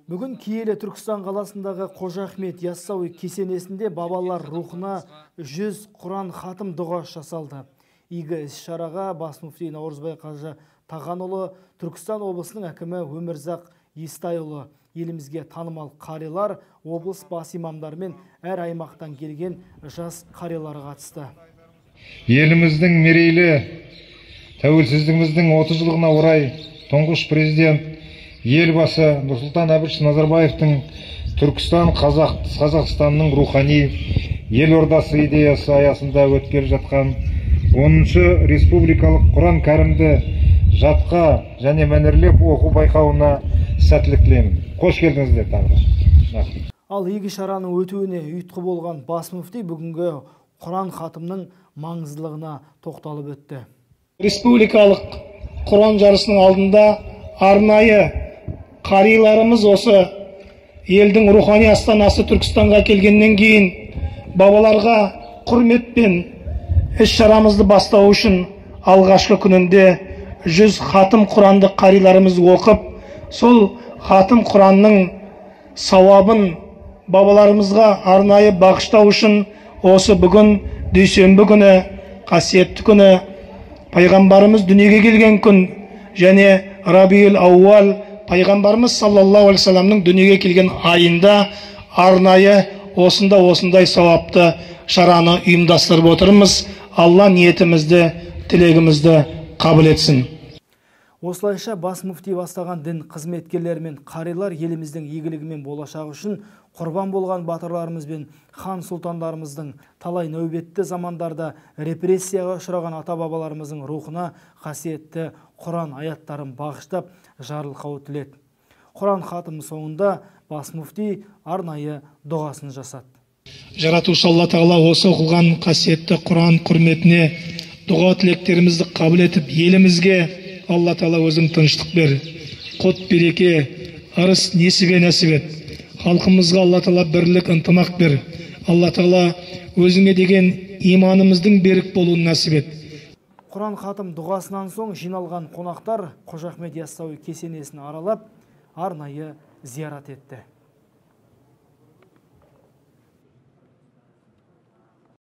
Бүгін Киелі Түркістан қаласындағы Қожа Ахмет Яссауи кесенесінде бабалар рухына 100 Құран хатым дұға жасалды. Игі іс-шараға бас мүфти Наурызбай Қажы Тағанұлы, Түркістан облысының әкімі Өмірзақ Естайұлы, елімізге танымал қарилар, облыс бас имамдары мен әр аймақтан келген жас қарилар қатысты. Еліміздің мерейлі тәуелсіздігіміздің 30 жылдығына орай тұңғыш президент елбасы Нұрсұлтан Әбішұлы Назарбаевтың Түркістан Қазақстанның рухани елордасы идеясы аясында өткелі жатқан 10-шы республикалық Құран кәрімді жатқа және мәнерлеп оқу байқауына сәттілік тілеймін. Қош келдіңіздер тағы. Ал игі шараның өтуіне ұйытқы болған бас мүфти бүгінгі Құран хатымның маңыздылығына тоқталып өтті. Республикалық Құран жарысының алдында арнайы қариларымыз осы елдің рухани астанасы Түркістанға келгеннен кейін бабаларға құрметпен іс-шарамызды бастау үшін алғашқы күнінде 100 хатым Құранды қариларымыз оқып, сол хатым Құранның сауабын бабаларымызға арнайы бағыштау үшін осы бүгін дүйсенбі күні, қасиетті күні, пайғамбарымыз дүниеге келген күн және Рабиул Ауал пайғамбарымыз саллаллаху алейхи вассаламның дүниеге келген айында арнайы осындай сауапты шараны ұйымдастырып отырмыз. Алла ниетімізді, тілегімізді қабыл етсін. Осылайша бас мүфти бастаған дін қызметкерлері мен қарилар еліміздің игілігі мен болашағы үшін құрбан болған батырларымыз бен хан сұлтандарымыздың талай нәубетті замандарда репрессияға ұшыраған ата-бабаларымыздың рухына қасиетті Құран аяттарын бағыштап жарылқауы тіледі. Құран хатымның соңында бас мүфти арнайы дұғасын жасады. Жаратушы Алла Тағала осы оқылған қасиетті Құран құрметіне дұға тілектерімізді қабыл етіп, елімізге Алла Тағала өзің тыныштық бер, құт береке, ырыс несібе нәсіп ет. Халқымызға Алла Тағала бірлік ынтымақ бер. Алла Тағала өзіңе деген иманымыздың берік болуын нәсіп ет. Құран хатым дұғасынан соң жиналған қонақтар Қожа Ахмет Яссауи кесенесін аралап, арнайы зиярат етті.